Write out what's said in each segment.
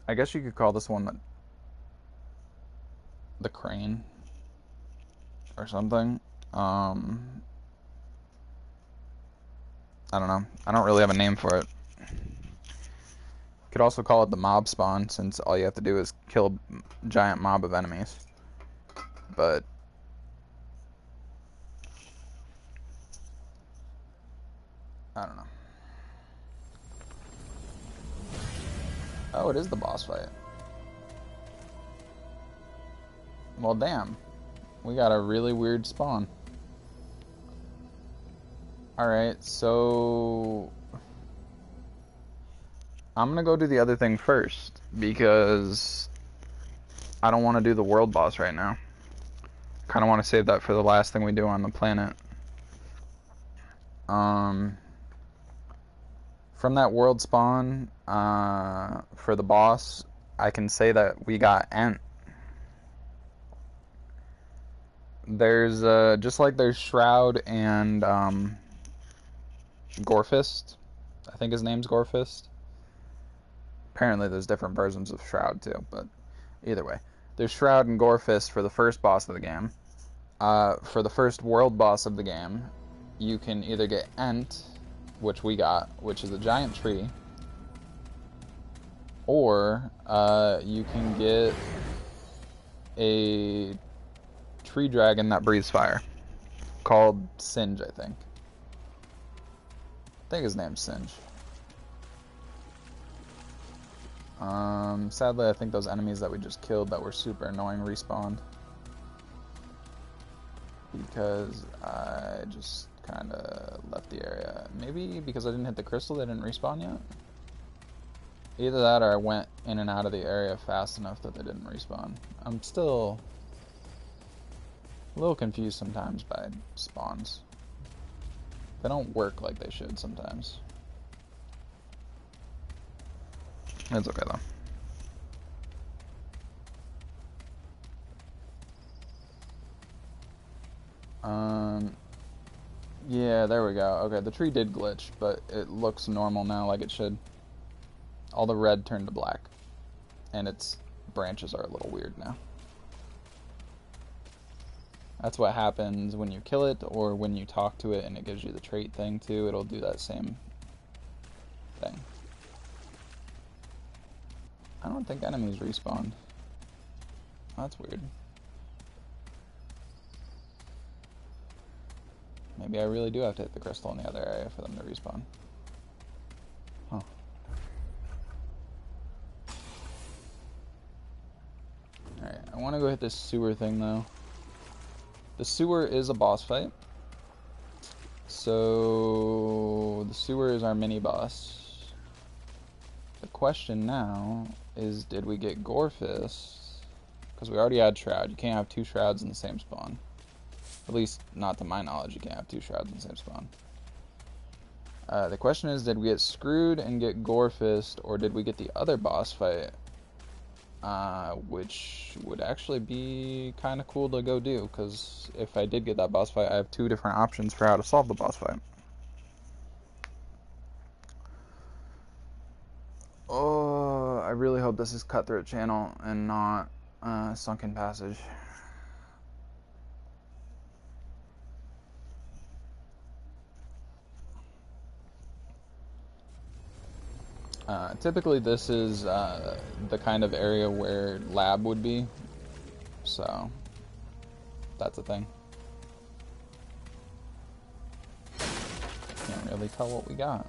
I guess you could call this one the crane or something. I don't know. I don't really have a name for it. Could also call it the mob spawn, since all you have to do is kill a giant mob of enemies. But I don't know. Oh, it is the boss fight. Well, damn. We got a really weird spawn. Alright, so I'm gonna go do the other thing first, because I don't want to do the world boss right now. Kind of want to save that for the last thing we do on the planet. From that world spawn, for the boss, I can say that we got Ent. There's, just like there's Shroud and, Gorefist. I think his name's Gorefist. Apparently there's different versions of Shroud too, but either way. There's Shroud and Gorefist for the first boss of the game. For the first world boss of the game, you can either get Ent, which we got, which is a giant tree, or you can get a tree dragon that breathes fire, called Singe, I think. I think his name's Singe. Sadly, I think those enemies that we just killed that were super annoying respawned, because I just kind of left the area. Maybe because I didn't hit the crystal, they didn't respawn yet? Either that, or I went in and out of the area fast enough that they didn't respawn. I'm still a little confused sometimes by spawns. They don't work like they should sometimes. It's okay though. Yeah, there we go. Okay, the tree did glitch, but it looks normal now, like it should. All the red turned to black, and its branches are a little weird now. That's what happens when you kill it, or when you talk to it and it gives you the trait thing too. It'll do that same thing. I don't think enemies respawned. That's weird. Maybe I really do have to hit the crystal in the other area for them to respawn. Huh. Alright, I want to go hit this sewer thing though. The sewer is a boss fight. So the sewer is our mini boss. The question now is, did we get Gorefist? Because we already had Shroud. You can't have two Shrouds in the same spawn. At least, not to my knowledge, you can't have two Shrouds in the same spawn. The question is, did we get screwed and get Gorefist, or did we get the other boss fight? Which would actually be kind of cool to go do, because if I did get that boss fight, I have two different options for how to solve the boss fight. Oh, I really hope this is Cutthroat Channel and not Sunken Passage. Typically this is the kind of area where lab would be, so that's a thing. Can't really tell what we got.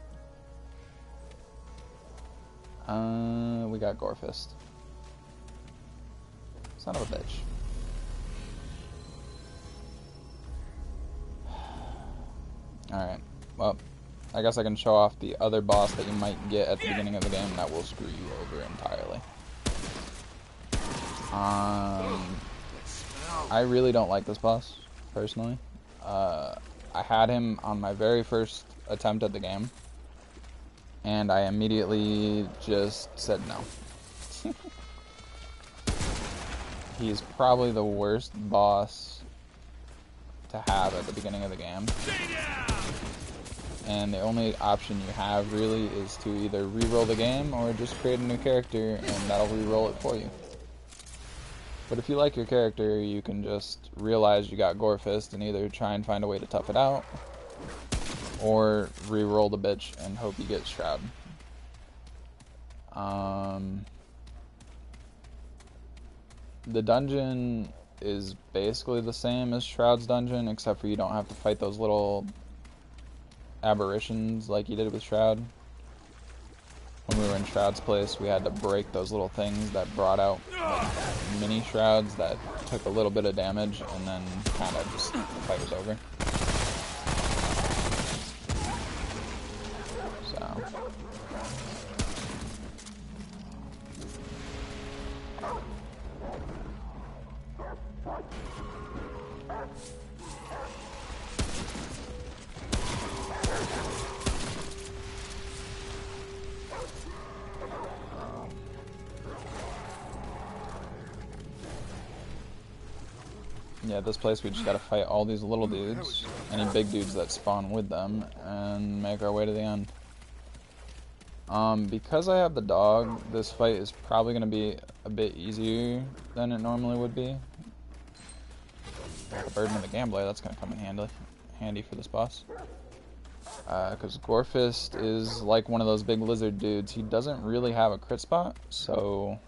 We got Gorefist. Son of a bitch. Alright, well, I guess I can show off the other boss that you might get at the beginning of the game that will screw you over entirely. I really don't like this boss, personally. I had him on my very first attempt at the game, and I immediately just said no. He's probably the worst boss to have at the beginning of the game. and the only option you have really is to either re-roll the game or just create a new character and that'll re-roll it for you. But if you like your character, you can just realize you got Gorefist and either try and find a way to tough it out or re-roll the bitch and hope you get Shroud. The dungeon is basically the same as Shroud's dungeon, except for you don't have to fight those little aberrations like you did with Shroud. When we were in Shroud's place, we had to break those little things that brought out like, mini Shrouds that took a little bit of damage, and then kind of just the fight was over. So. Yeah, this place we just gotta fight all these little dudes, any big dudes that spawn with them, and make our way to the end. Because I have the dog, this fight is probably gonna be a bit easier than it normally would be. The Burden of the Gambler, that's gonna come in handy for this boss. Because Gorefist is like one of those big lizard dudes. He doesn't really have a crit spot, so...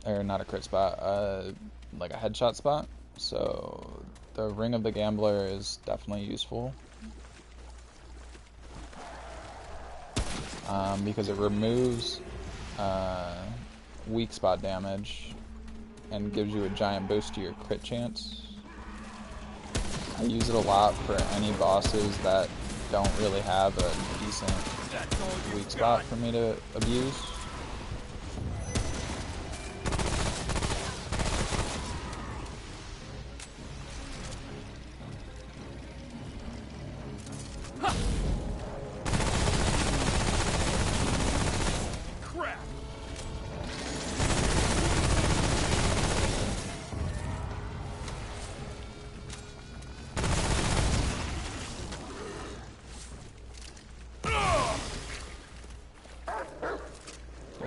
or not a crit spot, like a headshot spot. So the Ring of the Gambler is definitely useful. Because it removes weak spot damage and gives you a giant boost to your crit chance. I use it a lot for any bosses that don't really have a decent weak spot for me to abuse.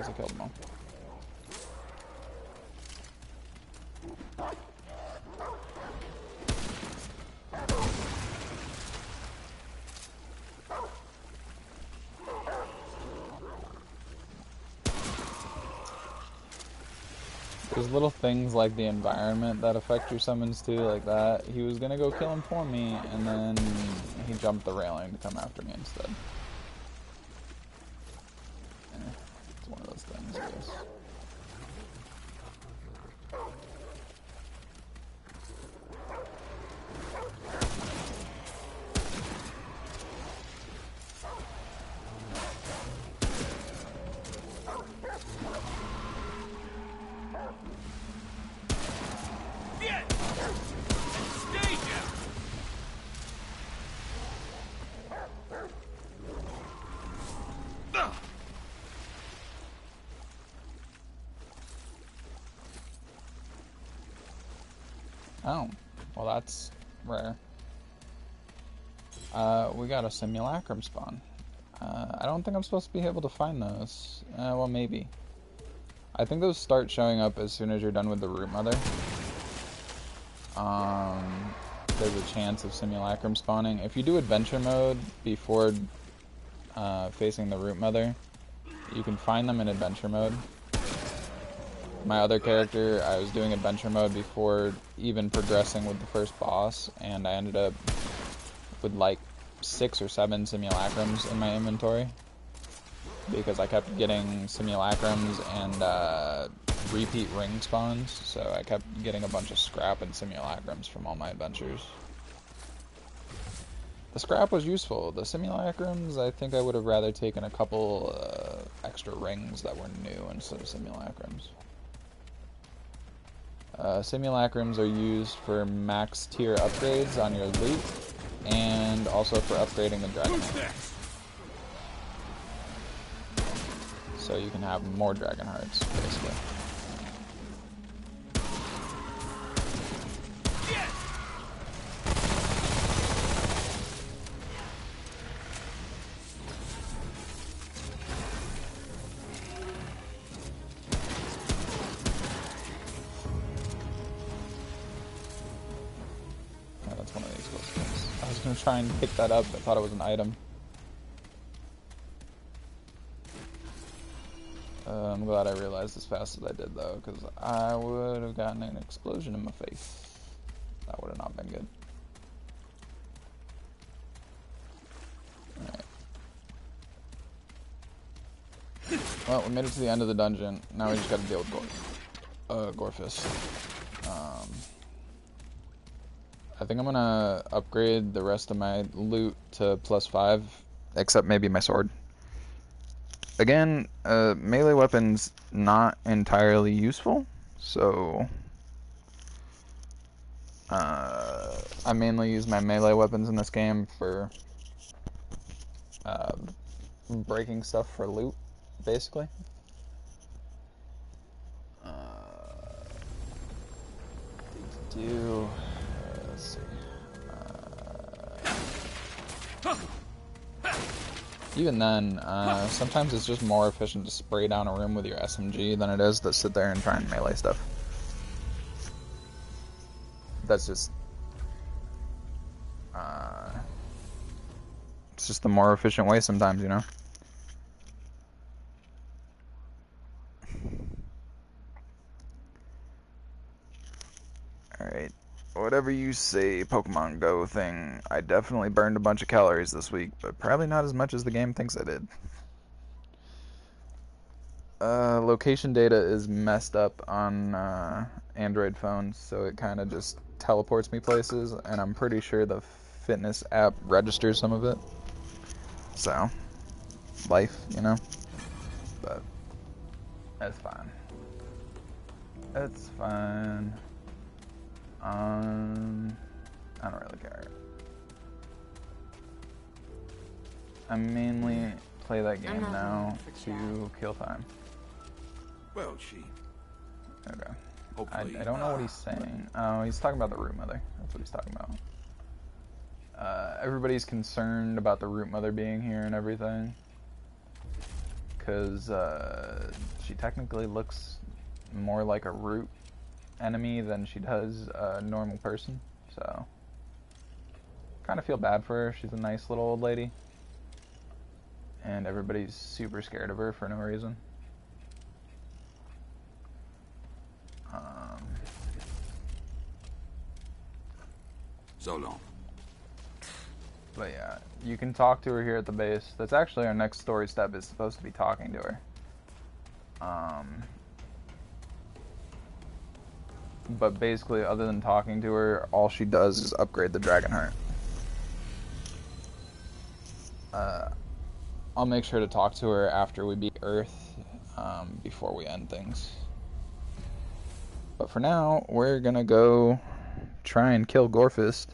I killed them all. There's little things like the environment that affect your summons too, like that. He was gonna go kill him for me, and then he jumped the railing to come after me instead. It's one of those things, I guess. Oh, well that's rare. We got a simulacrum spawn. I don't think I'm supposed to be able to find those. Well, maybe. I think those start showing up as soon as you're done with the root mother. There's a chance of simulacrum spawning. If you do adventure mode before facing the root mother, you can find them in adventure mode. My other character, I was doing adventure mode before even progressing with the first boss, and I ended up with like 6 or 7 simulacrums in my inventory because I kept getting simulacrums and repeat ring spawns, so I kept getting a bunch of scrap and simulacrums from all my adventures. The scrap was useful. The simulacrums, I think I would have rather taken a couple extra rings that were new instead of simulacrums. Simulacrums are used for max tier upgrades on your loot, and also for upgrading the dragon. So you can have more dragon hearts, basically. gonna try and pick that up. I thought it was an item. I'm glad I realized as fast as I did, though, because I would have gotten an explosion in my face. That would have not been good. Alright. Well, we made it to the end of the dungeon. Now we just gotta deal with Gorefist. I think I'm gonna upgrade the rest of my loot to +5, except maybe my sword. Again, melee weapons not entirely useful, so I mainly use my melee weapons in this game for breaking stuff for loot, basically. Let's see. Even then, sometimes it's just more efficient to spray down a room with your SMG than it is to sit there and try and melee stuff. That's just... it's just the more efficient way sometimes, you know? Alright. Whatever you say, Pokemon Go thing, I definitely burned a bunch of calories this week, but probably not as much as the game thinks I did. Location data is messed up on Android phones, so it kind of just teleports me places, and I'm pretty sure the fitness app registers some of it. So, life, you know? But, that's fine. It's fine. I don't really care. I mainly play that game now to kill time. Well, she. Okay. I don't know what he's saying. Oh, he's talking about the root mother. That's what he's talking about. Everybody's concerned about the root mother being here and everything, because she technically looks more like a root enemy than she does a normal person, so kind of feel bad for her. She's a nice little old lady, and everybody's super scared of her for no reason. So long. But yeah, you can talk to her here at the base. That's actually our next story step, is supposed to be talking to her. But basically, other than talking to her, all she does is upgrade the Dragon Heart. I'll make sure to talk to her after we beat Earth, before we end things. But for now, we're gonna go try and kill Gorefist.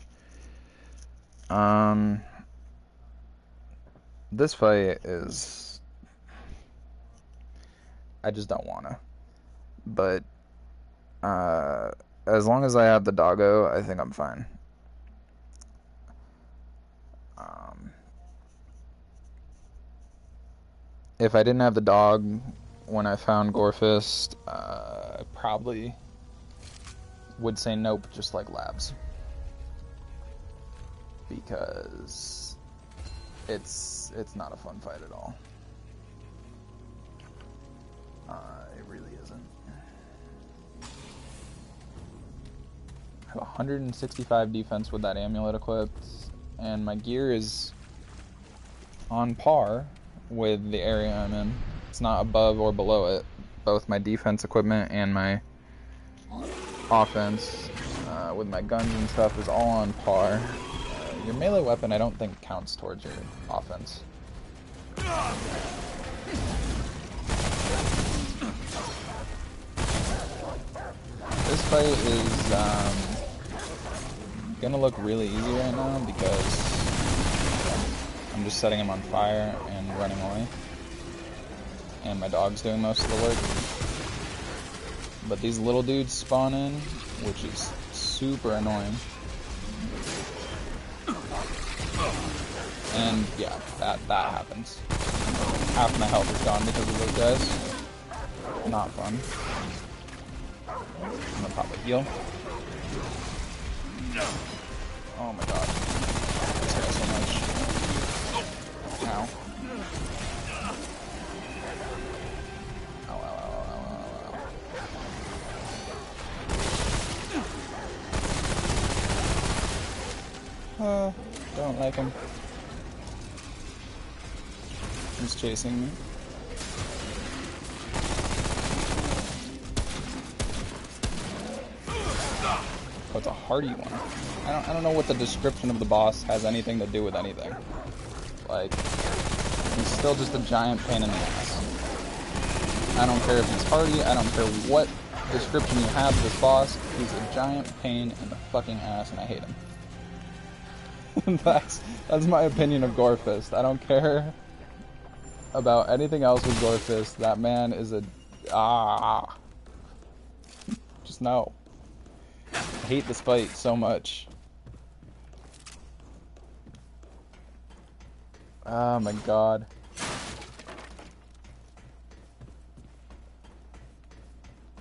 This fight is... I just don't wanna. But, as long as I have the doggo, I think I'm fine. If I didn't have the dog when I found Gorefist, I probably would say nope, just like Labs. Because it's not a fun fight at all. It really isn't. I have 165 defense with that amulet equipped, and my gear is on par with the area I'm in. It's not above or below it. Both my defense equipment and my offense with my guns and stuff is all on par. Your melee weapon I don't think counts towards your offense. This fight is gonna look really easy right now because I'm just setting him on fire and running away. And my dog's doing most of the work. But these little dudes spawn in, which is super annoying. And yeah, that happens. Half my health is gone because of those guys. Not fun. I'm gonna pop a heal. Oh my god. This so much. Ow. Ow, ow, ow, ow, ow, ow. Don't like him. He's chasing me. Oh, it's a hardy one. I don't know what the description of the boss has anything to do with anything. Like, he's still just a giant pain in the ass. I don't care if he's hardy, I don't care what description you have of this boss, he's a giant pain in the fucking ass and I hate him. That's my opinion of Gorefist. I don't care about anything else with Gorefist. That man is a... Just no. I hate this fight so much. Oh my god.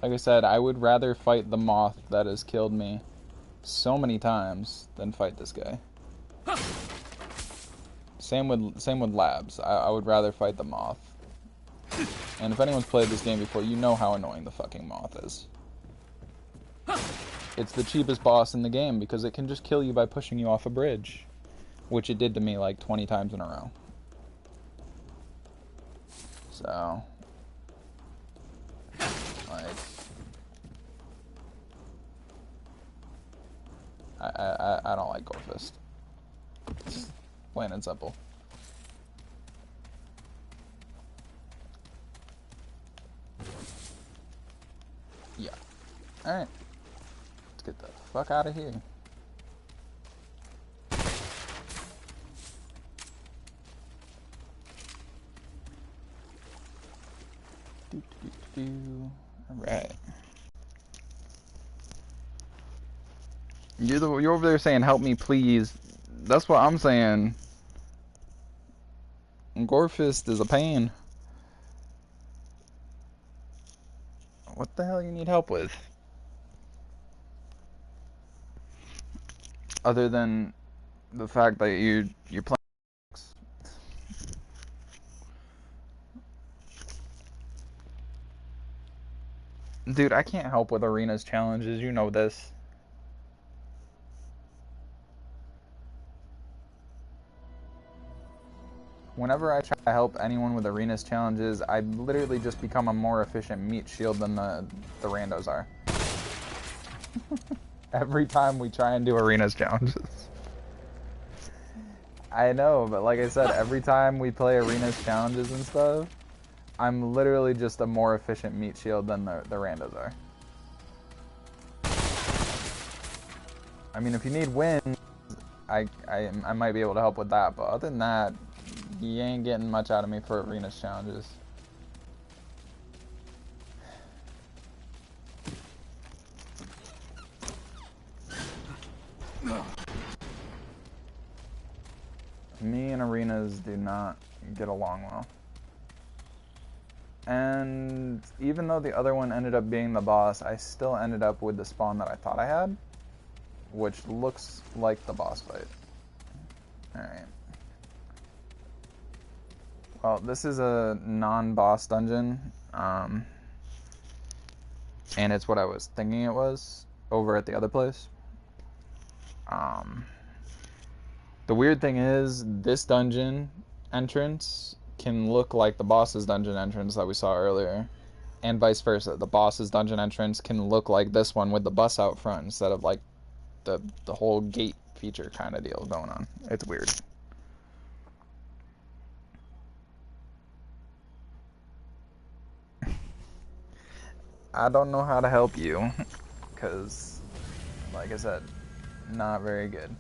Like I said, I would rather fight the moth that has killed me so many times than fight this guy. Same with labs. I would rather fight the moth. And if anyone's played this game before, you know how annoying the fucking moth is. It's the cheapest boss in the game because it can just kill you by pushing you off a bridge. Which it did to me like 20 times in a row. So... like... I don't like Gorefist. Plain and simple. Yeah. Alright. Let's get the fuck out of here. Alright. You're over there saying, help me please. That's what I'm saying. Gorefist is a pain. What the hell you need help with? Other than the fact that you're playing. Dude, I can't help with arenas challenges, you know this. Whenever I try to help anyone with arenas challenges, I literally just become a more efficient meat shield than the randos are. Every time we try and do arenas challenges. I know, but like I said, every time we play arenas challenges and stuff, I'm literally just a more efficient meat shield than the randos are. I mean, if you need wins, I might be able to help with that, but other than that, you ain't getting much out of me for arenas challenges. Me and arenas do not get along well. And even though the other one ended up being the boss, I still ended up with the spawn that I thought I had, which looks like the boss fight. Alright. Well, this is a non-boss dungeon, and it's what I was thinking it was over at the other place. The weird thing is, this dungeon entrance can look like the boss's dungeon entrance that we saw earlier, and vice versa. The boss's dungeon entrance can look like this one with the bus out front instead of like the whole gate feature kind of deal going on. It's weird. I don't know how to help you, because, like I said, not very good.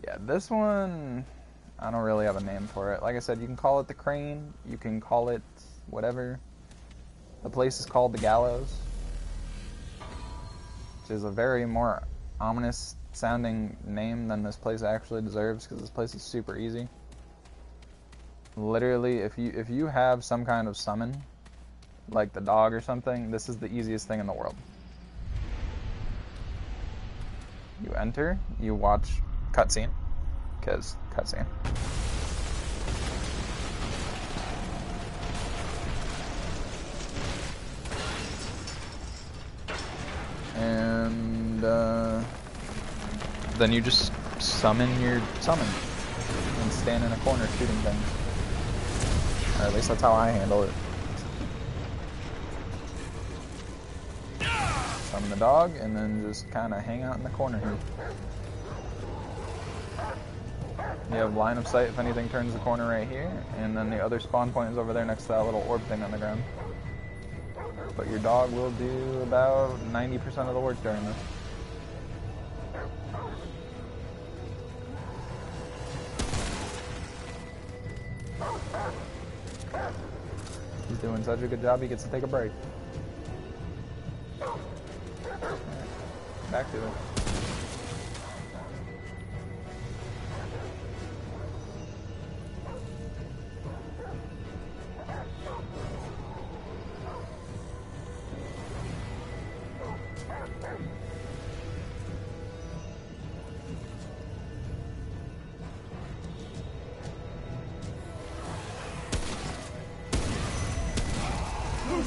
Yeah, this one, I don't really have a name for it. Like I said, you can call it the Crane, you can call it whatever. The place is called the Gallows, which is a very more ominous sounding name than this place actually deserves, because this place is super easy. Literally, if you have some kind of summon, like the dog or something, this is the easiest thing in the world. You enter, you watch cutscene, because cutscene. And then you just summon your summon and stand in a corner shooting things. Or at least that's how I handle it. Summon the dog and then just kind of hang out in the corner here. You have line of sight if anything turns the corner right here, and then the other spawn point is over there next to that little orb thing on the ground. But your dog will do about 90% of the work during this. He's doing such a good job, he gets to take a break. Back to it.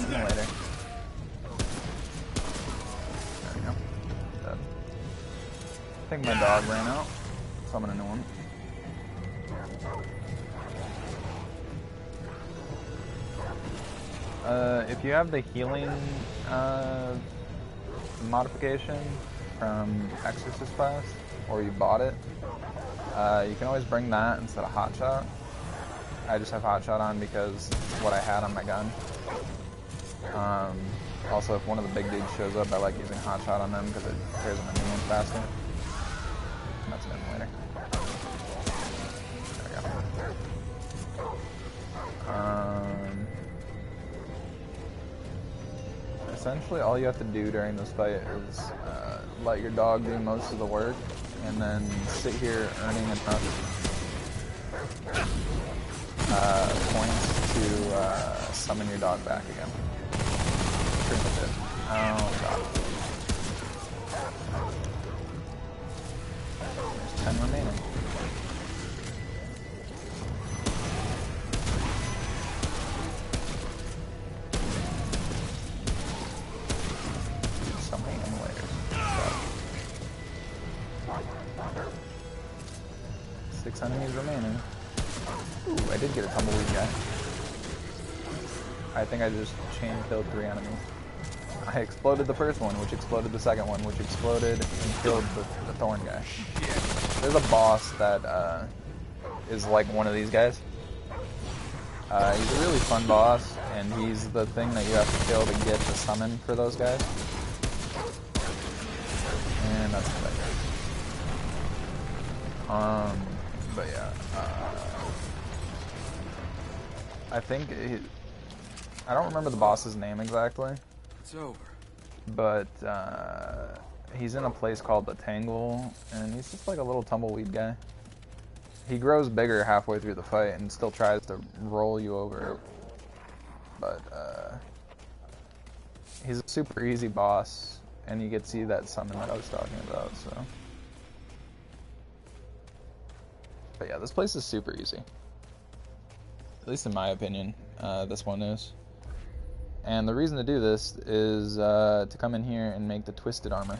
Later. There we go. Dead. I think my dog ran out, so I'm gonna new one. If you have the healing modification from Exorcist class, or you bought it, you can always bring that instead of Hotshot. I just have Hotshot on because it's what I had on my gun. Also, if one of the big dudes shows up, I like using Hotshot on them because it clears them a new one faster. That's an emulator. There we go. Essentially, all you have to do during this fight is let your dog do most of the work, and then sit here earning enough points to summon your dog back again. Pretty much it. Oh god. There's 10 remaining. So many emulators. 6 enemies remaining. Ooh, I did get a tumbleweed guy. I think I just chain killed 3 enemies. I exploded the first one, which exploded the second one, which exploded and killed the thorn guy. There's a boss that is like one of these guys. He's a really fun boss, and he's the thing that you have to kill to get the summon for those guys. And that's what I did. But yeah, I think I don't remember the boss's name exactly. It's over. But he's in a place called the Tangle, and he's just like a little tumbleweed guy. He grows bigger halfway through the fight and still tries to roll you over. But he's a super easy boss, and you get to see that summon that I was talking about. So, but yeah, this place is super easy. At least in my opinion, this one is. And the reason to do this is to come in here and make the twisted armor.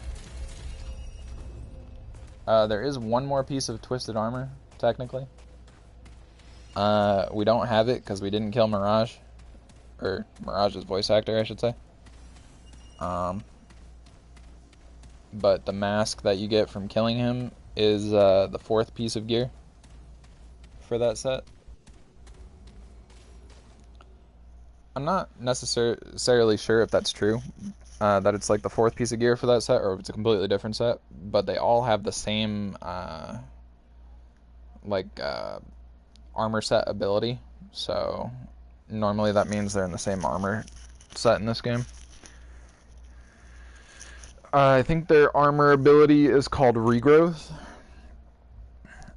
There is one more piece of twisted armor, technically. We don't have it because we didn't kill Mirage. Or Mirage's voice actor, I should say. But the mask that you get from killing him is the 4th piece of gear for that set. I'm not necessarily sure if that's true, that it's like the 4th piece of gear for that set, or if it's a completely different set, but they all have the same, armor set ability, so normally that means they're in the same armor set in this game. I think their armor ability is called Regrowth,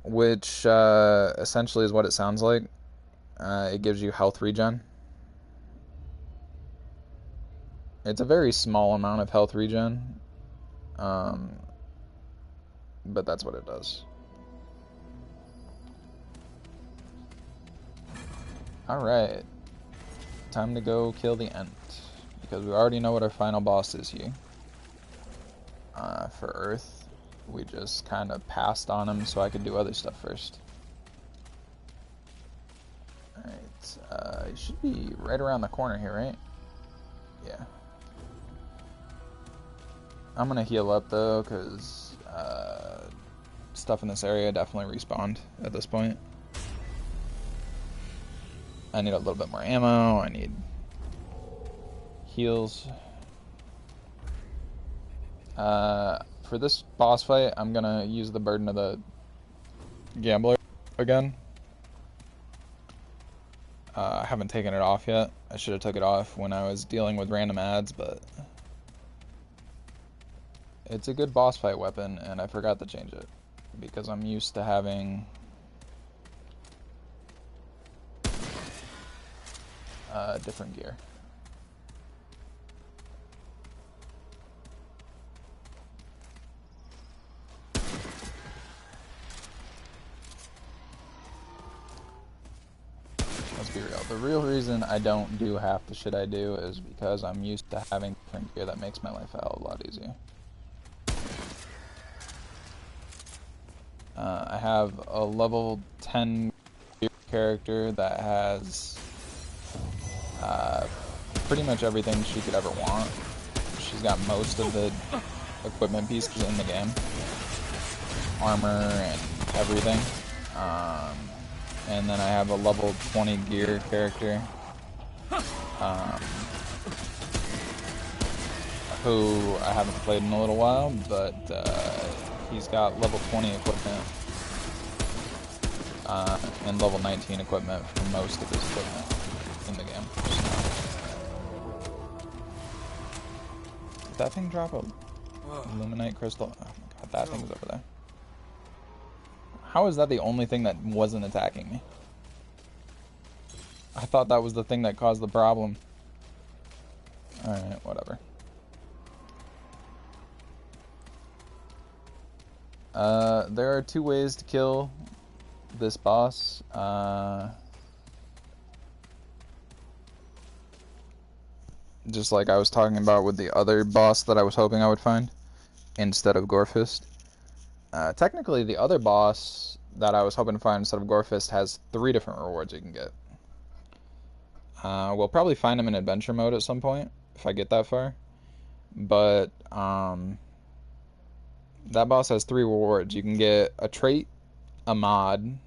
which essentially is what it sounds like. It gives you health regen. It's a very small amount of health regen, but that's what it does. Alright. Time to go kill the Ent. Because we already know what our final boss is here. For Earth, we just kind of passed on him so I could do other stuff first. Alright, he should be right around the corner here, right? Yeah. I'm gonna heal up though, because stuff in this area definitely respawned at this point. I need a little bit more ammo, I need heals. For this boss fight, I'm gonna use the Burden of the Gambler again. I haven't taken it off yet. I should have took it off when I was dealing with random ads, but it's a good boss fight weapon, and I forgot to change it because I'm used to having different gear. Let's be real. The real reason I don't do half the shit I do is because I'm used to having different gear that makes my life a hell of a lot easier. I have a level 10 gear character that has pretty much everything she could ever want. She's got most of the equipment pieces in the game. Armor and everything. And then I have a level 20 gear character who I haven't played in a little while, but he's got level 20 equipment and level 19 equipment for most of his equipment in the game. Did that thing drop a Luminite crystal? Oh my god, that thing's over there. How is that the only thing that wasn't attacking me? I thought that was the thing that caused the problem. Alright, whatever. There are two ways to kill this boss. Just like I was talking about with the other boss that I was hoping I would find instead of Gorefist. Technically, the other boss that I was hoping to find instead of Gorefist has 3 different rewards you can get. We'll probably find him in adventure mode at some point, if I get that far. But, that boss has 3 rewards. You can get a trait, a mod,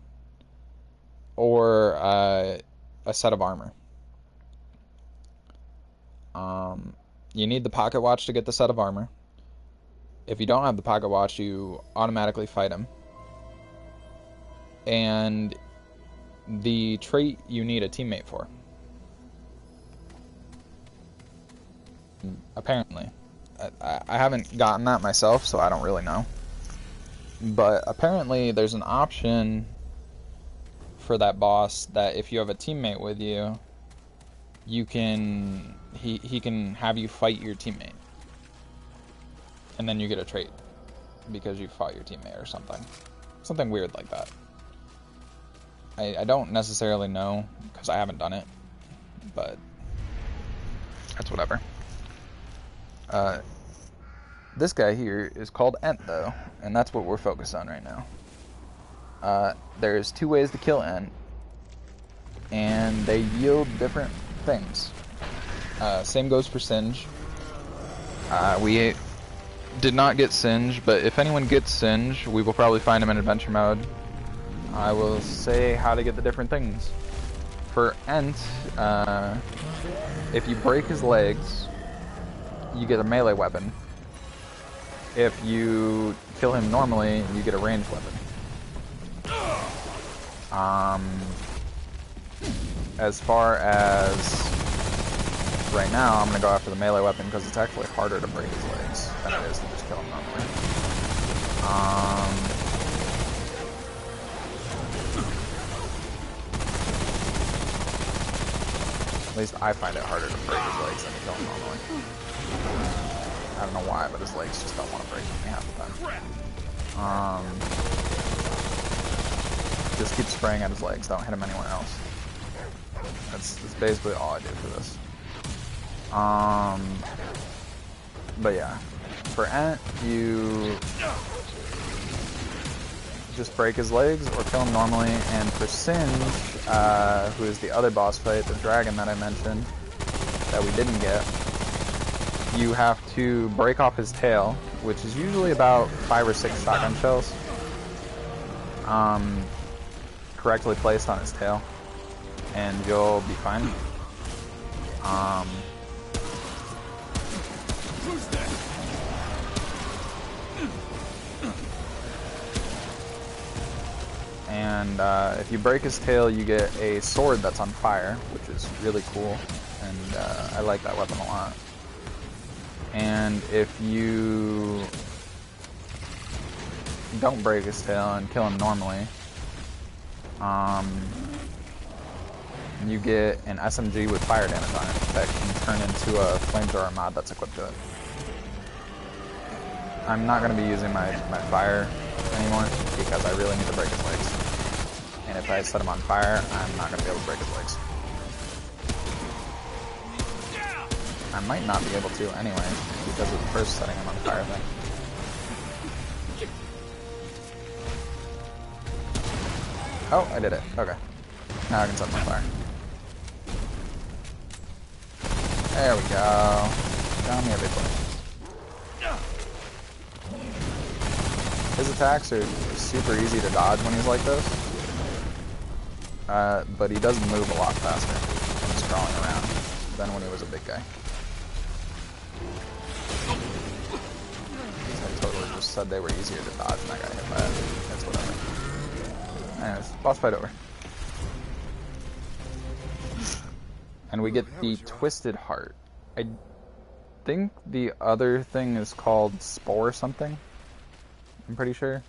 or a set of armor. You need the pocket watch to get the set of armor. If you don't have the pocket watch, you automatically fight him. And the trait you need a teammate for. Apparently. I haven't gotten that myself, so I don't really know. But apparently there's an option for that boss that if you have a teammate with you, you can he can have you fight your teammate. And then you get a trait because you fought your teammate or something. Something weird like that. I don't necessarily know because I haven't done it, but that's whatever. This guy here is called Ent though, and that's what we're focused on right now. There's 2 ways to kill Ent, and they yield different things. Same goes for Singe. We did not get Singe, but if anyone gets Singe, we will probably find him in adventure mode. I will say how to get the different things. For Ent, if you break his legs, you get a melee weapon. If you kill him normally, you get a ranged weapon. As far as right now, I'm going to go after the melee weapon because it's actually harder to break his legs than it is to just kill him normally. At least I find it harder to break his legs than to kill him normally. I don't know why, but his legs just don't want to break with me half the time. Just keep spraying at his legs, don't hit him anywhere else. That's basically all I do for this. But yeah, for Ent, you just break his legs or kill him normally, and for Singe, who is the other boss fight, the dragon that I mentioned, that we didn't get, you have to break off his tail, which is usually about 5 or 6 shotgun shells, correctly placed on his tail, and you'll be fine. And if you break his tail, you get a sword that's on fire, which is really cool, and I like that weapon a lot. And if you don't break his tail and kill him normally, you get an SMG with fire damage on it that can turn into a flamethrower mod that's equipped to it. I'm not going to be using my fire anymore because I really need to break his legs. And if I set him on fire, I'm not going to be able to break his legs. I might not be able to anyway because of the first setting him on fire thing. Oh, I did it. Okay. Now I can set him on fire. There we go. Down here, big boy. His attacks are super easy to dodge when he's like this. But he does move a lot faster when he's crawling around than when he was a big guy. I totally just said they were easier to dodge and I got hit by it. That's whatever. Anyways, boss fight over. And we get the Twisted Heart. I think the other thing is called Spore something. I'm pretty sure.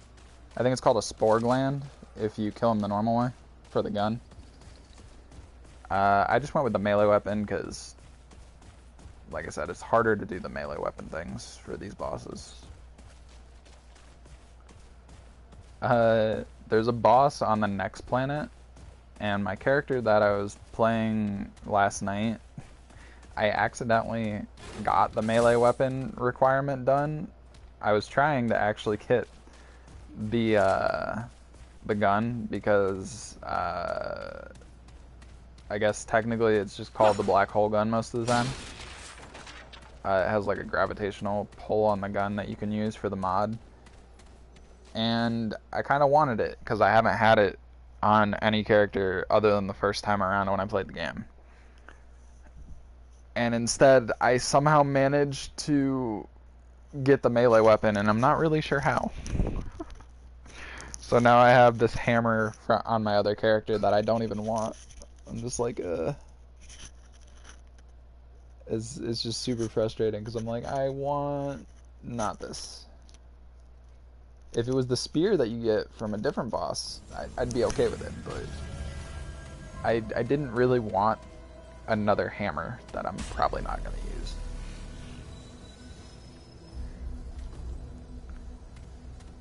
I think it's called a Spore Gland if you kill him the normal way for the gun. I just went with the melee weapon because, like I said, it's harder to do the melee weapon things for these bosses. There's a boss on the next planet, and my character that I was playing last night, I accidentally got the melee weapon requirement done. I was trying to actually get the gun because I guess technically it's just called the black hole gun most of the time. It has like a gravitational pull on the gun that you can use for the mod. And I kind of wanted it because I haven't had it on any character other than the first time around when I played the game. And instead, I somehow managed to get the melee weapon, and I'm not really sure how. So now I have this hammer on my other character that I don't even want. I'm just like, it's just super frustrating because I'm like, I want not this. If it was the spear that you get from a different boss, I'd be okay with it, but I didn't really want another hammer that I'm probably not going to use.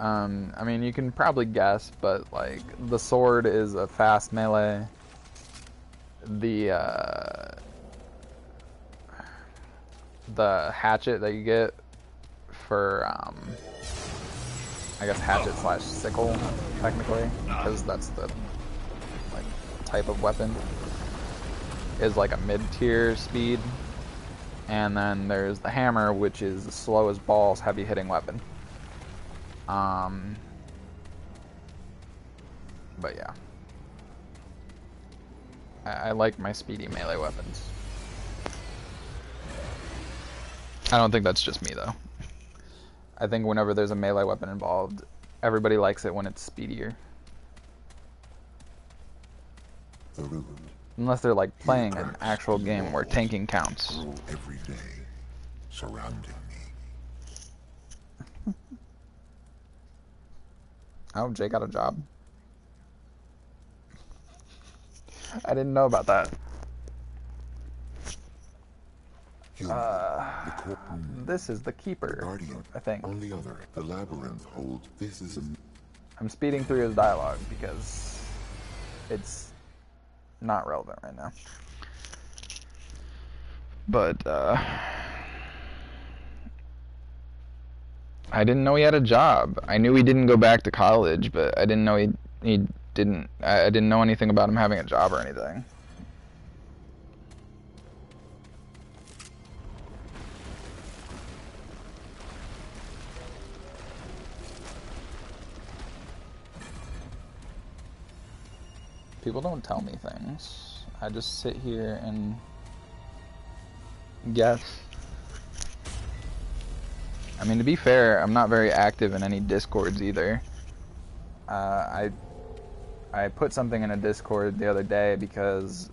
I mean, you can probably guess, but like the sword is a fast melee. The hatchet that you get for I guess hatchet / sickle technically, because that's the like type of weapon, is like a mid-tier speed. And then there's the hammer, which is the slow as balls, heavy hitting weapon. But yeah, I like my speedy melee weapons. I don't think that's just me though. I think whenever there's a melee weapon involved, everybody likes it when it's speedier. Unless they're like playing an actual game where tanking counts. Every day, surrounding me. Oh, Jay got a job. I didn't know about that. This is the Keeper, Guardian, I think. on the other, the labyrinth holds. This is a... I'm speeding through his dialogue because it's not relevant right now. But, I didn't know he had a job. I knew he didn't go back to college, but I didn't know he didn't. I didn't know anything about him having a job or anything. People don't tell me things. I just sit here and guess. I mean, to be fair, I'm not very active in any Discords either. I put something in a Discord the other day because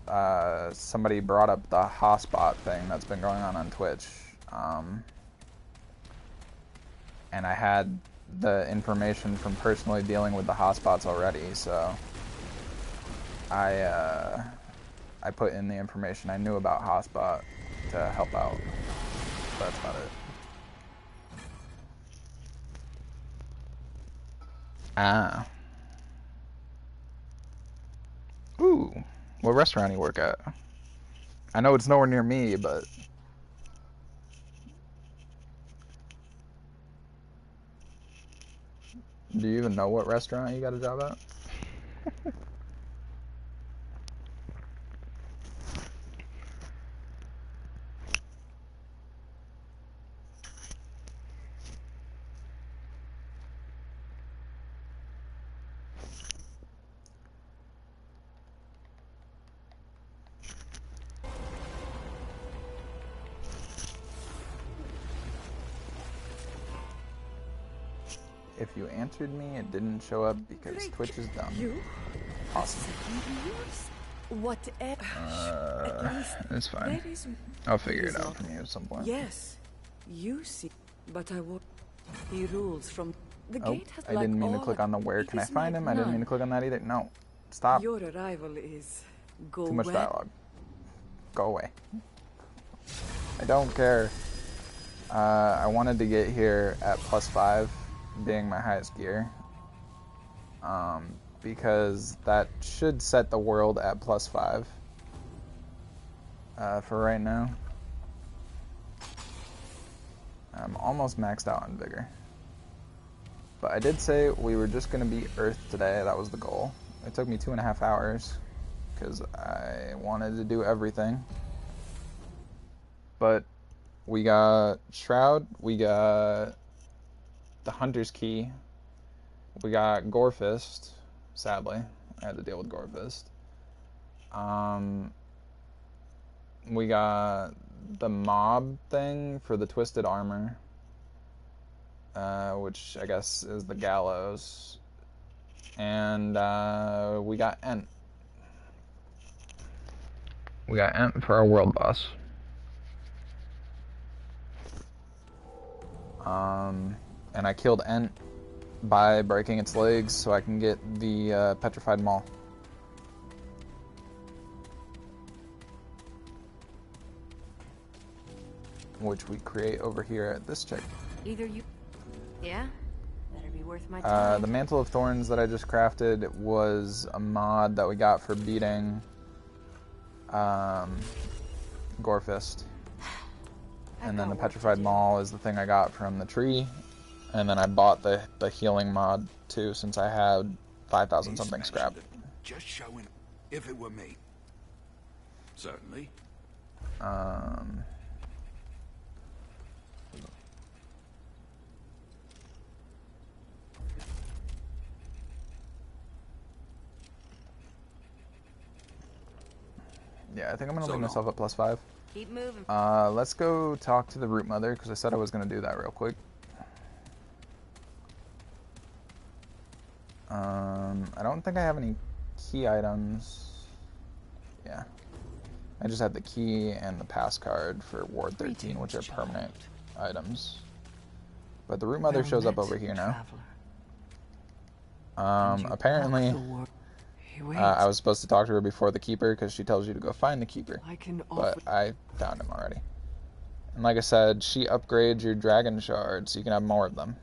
somebody brought up the hotspot thing that's been going on Twitch. And I had the information from personally dealing with the hotspots already, so I put in the information I knew about hotspot to help out. So that's about it. Ah. Ooh. What restaurant do you work at? I know it's nowhere near me, but... Do you even know what restaurant you got a job at? If you answered me, it didn't show up because Twitch is dumb. You? Awesome. Whatever. It's fine. I'll figure it out from you at some point. Yes, you see, but I will. He rules from the Oh, gate. Has I didn't mean to click on the where can I find him. I didn't mean to click on that either. No, stop. Your arrival is Too much dialogue. Go away. I don't care. I wanted to get here at +5, being my highest gear. Because that should set the world at +5 for right now. I'm almost maxed out on vigor. But I did say we were just going to beat Earth today. That was the goal. It took me 2.5 hours because I wanted to do everything. But we got Shroud, we got the Hunter's Key, we got Gorefist. Sadly, I had to deal with Gorefist. We got the mob thing for the Twisted Armor, which I guess is the Gallows. And we got Ent. We got Ent for our world boss. And I killed Ent by breaking its legs so I can get the petrified maul. Which we create over here at this check. Either you... Yeah? Better be worth my time. The Mantle of Thorns that I just crafted was a mod that we got for beating Gorefist. And then the Petrified Maul is the thing I got from the tree. And then I bought the healing mod too, since I had 5,000 something scrap. Just showing if it were me. Certainly. Yeah, I think I'm gonna leave myself at +5. Keep moving. Let's go talk to the Root Mother, because I said I was gonna do that real quick. I don't think I have any key items. Yeah. I just have the key and the pass card for Ward 13, which are permanent items. But the Root Mother shows up over here now. Apparently, I was supposed to talk to her before the Keeper, because she tells you to go find the Keeper. But I found him already. And like I said, she upgrades your Dragon Shards, so you can have more of them.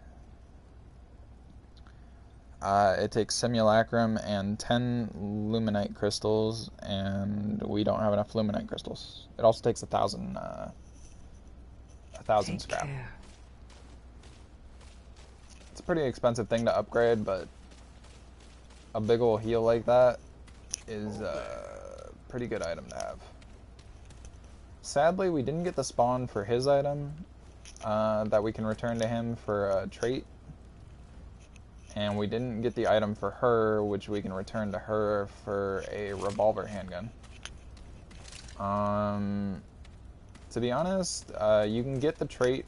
It takes Simulacrum and 10 Luminite crystals, and we don't have enough Luminite crystals. It also takes 1,000 Take scrap. care. It's a pretty expensive thing to upgrade, but a big ol' heal like that is a pretty good item to have. Sadly, we didn't get the spawn for his item that we can return to him for a trait. And we didn't get the item for her, which we can return to her for a revolver handgun. To be honest, you can get the trait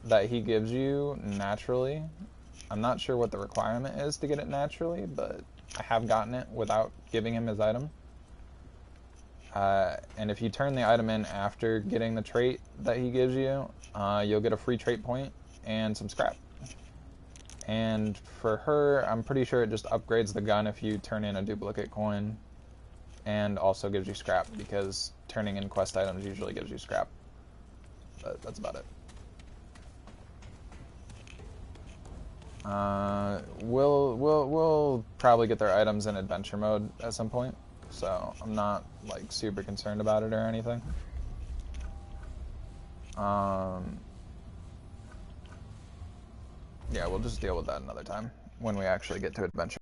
that he gives you naturally. I'm not sure what the requirement is to get it naturally, but I have gotten it without giving him his item. And if you turn the item in after getting the trait that he gives you, you'll get a free trait point and some scrap. And for her, I'm pretty sure it just upgrades the gun if you turn in a duplicate coin, and also gives you scrap, because turning in quest items usually gives you scrap. But that's about it. We'll probably get their items in adventure mode at some point, so I'm not like super concerned about it or anything. Yeah, we'll just deal with that another time when we actually get to adventure.